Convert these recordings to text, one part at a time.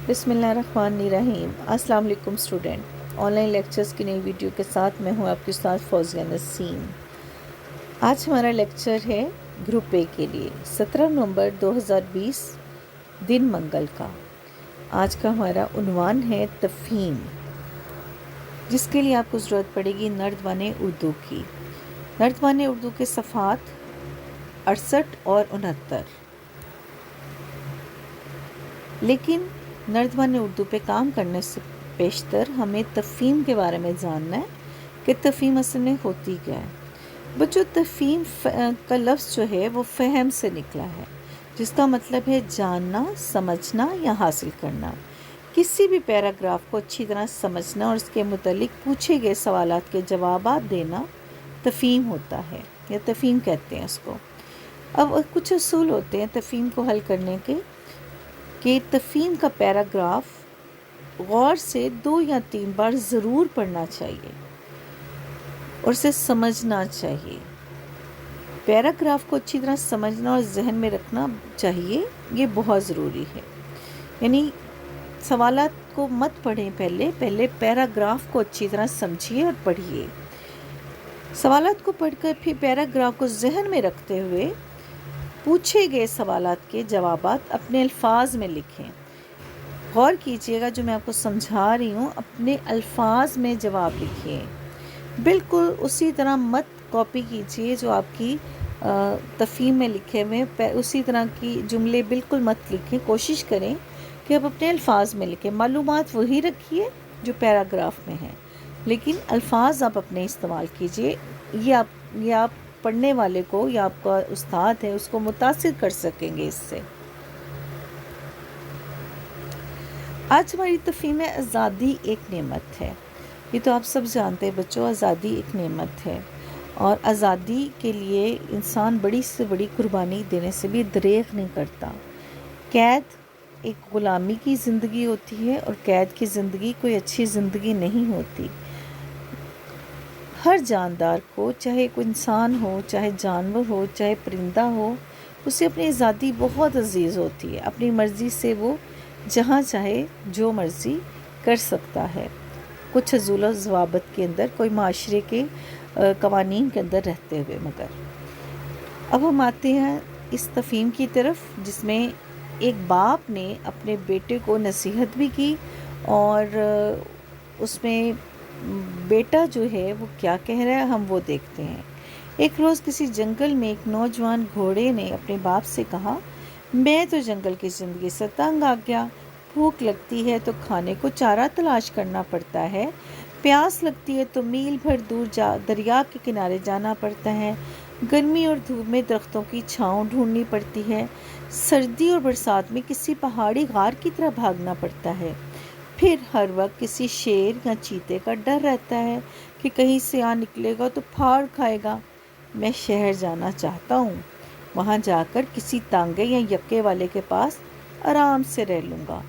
بسم اللہ الرحمن الرحیم۔ السلام علیکم اسٹوڈنٹ، آن لائن لیکچرز کی نئی ویڈیو کے ساتھ میں ہوں آپ کی استاد فوزیہ نسیم۔ آج ہمارا لیکچر ہے گروپ اے کے لیے 17 نومبر 2020 دن منگل کا۔ آج کا ہمارا عنوان ہے تفہیم، جس کے لیے آپ کو ضرورت پڑے گی نردوان اردو کی۔ نردوان اردو کے صفحات 68 اور 69۔ لیکن نردوان اردو پہ کام کرنے سے پیشتر ہمیں تفہیم کے بارے میں جاننا ہے کہ تفہیم اصل میں ہوتی کیا ہے۔ بچوں، تفہیم کا لفظ جو ہے وہ فہم سے نکلا ہے، جس کا مطلب ہے جاننا، سمجھنا یا حاصل کرنا۔ کسی بھی پیراگراف کو اچھی طرح سمجھنا اور اس کے متعلق پوچھے گئے سوالات کے جوابات دینا تفہیم ہوتا ہے، یا تفہیم کہتے ہیں اس کو۔ اب کچھ اصول ہوتے ہیں تفہیم کو حل کرنے کے، کہ تفہیم کا پیراگراف غور سے 2 یا 3 بار ضرور پڑھنا چاہیے اور اسے سمجھنا چاہیے۔ پیراگراف کو اچھی طرح سمجھنا اور ذہن میں رکھنا چاہیے، یہ بہت ضروری ہے۔ یعنی سوالات کو مت پڑھیں، پہلے پیراگراف کو اچھی طرح سمجھیے اور پڑھیے۔ سوالات کو پڑھ کر پھر پیراگراف کو ذہن میں رکھتے ہوئے پوچھے گئے سوالات کے جوابات اپنے الفاظ میں لکھیں۔ غور کیجئے گا جو میں آپ کو سمجھا رہی ہوں، اپنے الفاظ میں جواب لکھیے۔ بالکل اسی طرح مت کاپی کیجئے جو آپ کی تفہیم میں لکھے ہوئے، اسی طرح کی جملے بالکل مت لکھیں۔ کوشش کریں کہ آپ اپنے الفاظ میں لکھیں۔ معلومات وہی رکھیے جو پیراگراف میں ہیں، لیکن الفاظ آپ اپنے استعمال کیجئے۔ یہ آپ پڑھنے والے کو یا آپ کا استاد ہے اس کو متاثر کر سکیں گے اس سے۔ آج ہماری تفہیم ہے آزادی ایک نعمت ہے۔ یہ تو آپ سب جانتے ہیں بچوں، آزادی ایک نعمت ہے، اور آزادی کے لیے انسان بڑی سے بڑی قربانی دینے سے بھی دریغ نہیں کرتا۔ قید ایک غلامی کی زندگی ہوتی ہے، اور قید کی زندگی کوئی اچھی زندگی نہیں ہوتی۔ ہر جاندار کو، چاہے کوئی انسان ہو، چاہے جانور ہو، چاہے پرندہ ہو، اسے اپنی آزادی بہت عزیز ہوتی ہے۔ اپنی مرضی سے وہ جہاں چاہے جو مرضی کر سکتا ہے، کچھ حصول و ضوابط کے اندر، کوئی معاشرے کے قوانین کے اندر رہتے ہوئے۔ مگر اب ہم آتے ہیں اس تفہیم کی طرف، جس میں ایک باپ نے اپنے بیٹے کو نصیحت بھی کی، اور اس میں بیٹا جو ہے وہ کیا کہہ رہا ہے ہم وہ دیکھتے ہیں۔ ایک روز کسی جنگل میں ایک نوجوان گھوڑے نے اپنے باپ سے کہا، میں تو جنگل کی زندگی سے تنگ آ گیا۔ بھوک لگتی ہے تو کھانے کو چارہ تلاش کرنا پڑتا ہے، پیاس لگتی ہے تو میل بھر دور دریا کے کنارے جانا پڑتا ہے، گرمی اور دھوپ میں درختوں کی چھاؤں ڈھونڈنی پڑتی ہے، سردی اور برسات میں کسی پہاڑی غار کی طرح بھاگنا پڑتا ہے، پھر ہر وقت کسی شیر یا چیتے کا ڈر رہتا ہے کہ کہیں سے آ نکلے گا تو پھاڑ کھائے گا۔ میں شہر جانا چاہتا ہوں، وہاں جا کر کسی تانگے یا یکے والے کے پاس آرام سے رہ لوں گا۔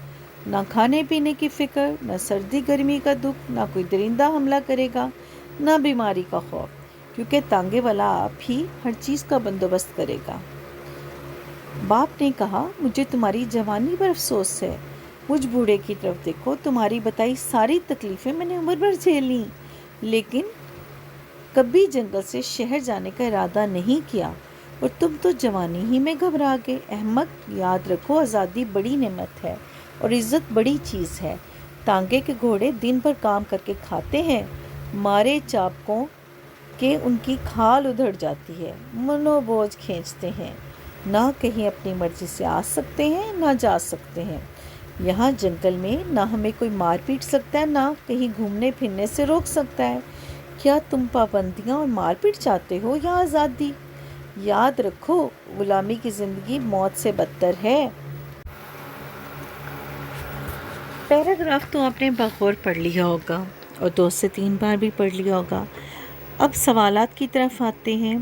نہ کھانے پینے کی فکر، نہ سردی گرمی کا دکھ، نہ کوئی درندہ حملہ کرے گا، نہ بیماری کا خوف، کیونکہ تانگے والا آپ ہی ہر چیز کا بندوبست کرے گا۔ باپ نے کہا، مجھے تمہاری جوانی پر افسوس ہے۔ مجھ بوڑھے کی طرف دیکھو، تمہاری بتائی ساری تکلیفیں میں نے عمر بھر جھیلی، لیکن کبھی جنگل سے شہر جانے کا ارادہ نہیں کیا، اور تم تو جوانی ہی میں گھبرا گئے۔ احمق، یاد رکھو آزادی بڑی نعمت ہے اور عزت بڑی چیز ہے۔ تانگے کے گھوڑے دن بھر کام کر کے کھاتے ہیں، مارے چابکوں کہ ان کی کھال ادھڑ جاتی ہے، منو بوجھ کھینچتے ہیں، نہ کہیں اپنی مرضی سے آ سکتے ہیں نہ جا سکتے ہیں۔ یہاں جنگل میں نہ ہمیں کوئی مار پیٹ سکتا ہے، نہ کہیں گھومنے پھرنے سے روک سکتا ہے۔ کیا تم پابندیاں اور مار پیٹ چاہتے ہو یا آزادی؟ یاد رکھو، غلامی کی زندگی موت سے بدتر ہے۔ پیراگراف تو آپ نے بغور پڑھ لیا ہوگا، اور 2 سے 3 بار بھی پڑھ لیا ہوگا۔ اب سوالات کی طرف آتے ہیں،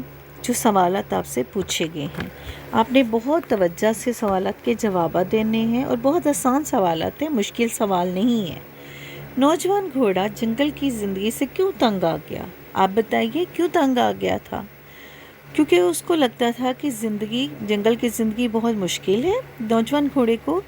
جو سوالات آپ سے پوچھے گئے ہیں۔ آپ نے بہت توجہ سے سوالات کے جوابات دینے ہیں، اور بہت آسان سوالات ہیں، مشکل سوال نہیں ہے۔ نوجوان گھوڑا جنگل کی زندگی سے کیوں تنگ آ گیا؟ آپ بتائیے کیوں تنگ آ گیا تھا؟ کیونکہ اس کو لگتا تھا کہ جنگل کی زندگی بہت مشکل ہے۔ نوجوان گھوڑے کو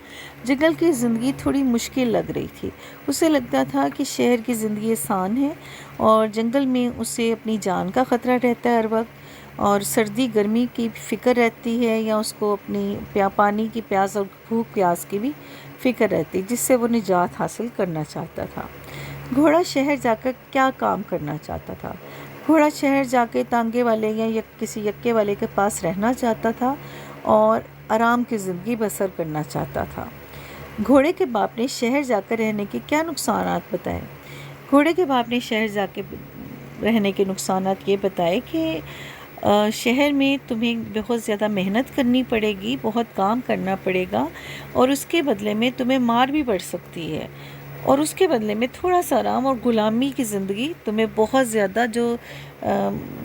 جنگل کی زندگی تھوڑی مشکل لگ رہی تھی۔ اسے لگتا تھا کہ شہر کی زندگی آسان ہے اور جنگل میں اسے اپنی جان کا خطرہ رہتا ہے ہر وقت، اور سردی گرمی کی فکر رہتی ہے، یا اس کو اپنی پانی کی پیاس اور بھوک پیاس کی بھی فکر رہتی، جس سے وہ نجات حاصل کرنا چاہتا تھا۔ گھوڑا شہر جا کر کیا کام کرنا چاہتا تھا؟ گھوڑا شہر جا کے تانگے والے یا کسی یکے والے کے پاس رہنا چاہتا تھا اور آرام کی زندگی بسر کرنا چاہتا تھا۔ گھوڑے کے باپ نے شہر جا کر رہنے کے کیا نقصانات بتائے؟ گھوڑے کے باپ نے شہر جا کے رہنے کے نقصانات یہ بتائے کہ شہر میں تمہیں بہت زیادہ محنت کرنی پڑے گی، بہت کام کرنا پڑے گا، اور اس کے بدلے میں تمہیں مار بھی پڑ سکتی ہے، اور اس کے بدلے میں تھوڑا سا آرام اور غلامی کی زندگی تمہیں بہت زیادہ جو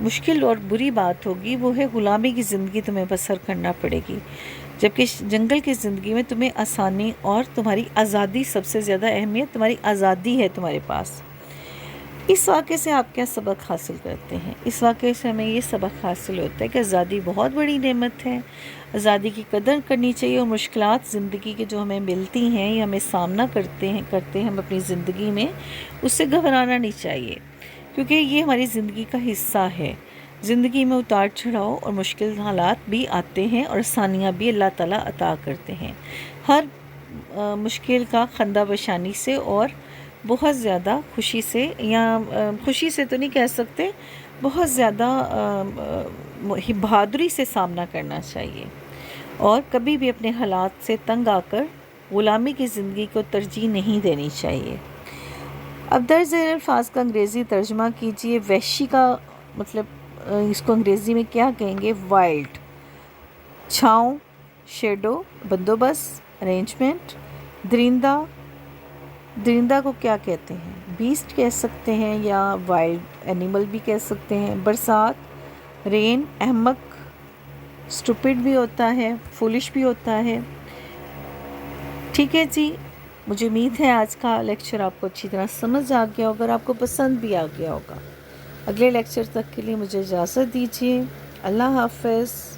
مشکل اور بری بات ہوگی وہ ہے غلامی کی زندگی تمہیں بسر کرنا پڑے گی، جبکہ جنگل کی زندگی میں تمہیں آسانی اور تمہاری آزادی، سب سے زیادہ اہمیت تمہاری آزادی ہے تمہارے پاس۔ اس واقعے سے آپ کیا سبق حاصل کرتے ہیں؟ اس واقعے سے ہمیں یہ سبق حاصل ہوتا ہے کہ آزادی بہت بڑی نعمت ہے، آزادی کی قدر کرنی چاہیے، اور مشکلات زندگی کے جو ہمیں ملتی ہیں یا ہمیں سامنا کرتے ہیں ہم اپنی زندگی میں، اس سے گھبرانا نہیں چاہیے، کیونکہ یہ ہماری زندگی کا حصہ ہے۔ زندگی میں اتار چڑھاؤ اور مشکل حالات بھی آتے ہیں، اور آسانیاں بھی اللہ تعالیٰ عطا کرتے ہیں۔ ہر مشکل کا خندہ بشانی سے اور بہت زیادہ خوشی سے، یا خوشی سے تو نہیں کہہ سکتے، بہت زیادہ بہادری سے سامنا کرنا چاہیے، اور کبھی بھی اپنے حالات سے تنگ آ کر غلامی کی زندگی کو ترجیح نہیں دینی چاہیے۔ اب درج ذیل الفاظ کا انگریزی ترجمہ کیجئے۔ وحشی کا مطلب اس کو انگریزی میں کیا کہیں گے؟ وائلڈ۔ چھاؤں، شیڈو، بندوبست، ارینجمنٹ۔ درندہ کو کیا کہتے ہیں؟ بیسٹ کہہ سکتے ہیں، یا وائلڈ اینیمل بھی کہہ سکتے ہیں۔ برسات، رین، احمق، اسٹوپڈ بھی ہوتا ہے، فولش بھی ہوتا ہے۔ ٹھیک ہے جی، مجھے امید ہے آج کا لیکچر آپ کو اچھی طرح سمجھ آ گیا ہوگا اور آپ کو پسند بھی آ گیا ہوگا۔ اگلے لیکچر تک کے لیے مجھے اجازت دیجیے۔ اللہ حافظ۔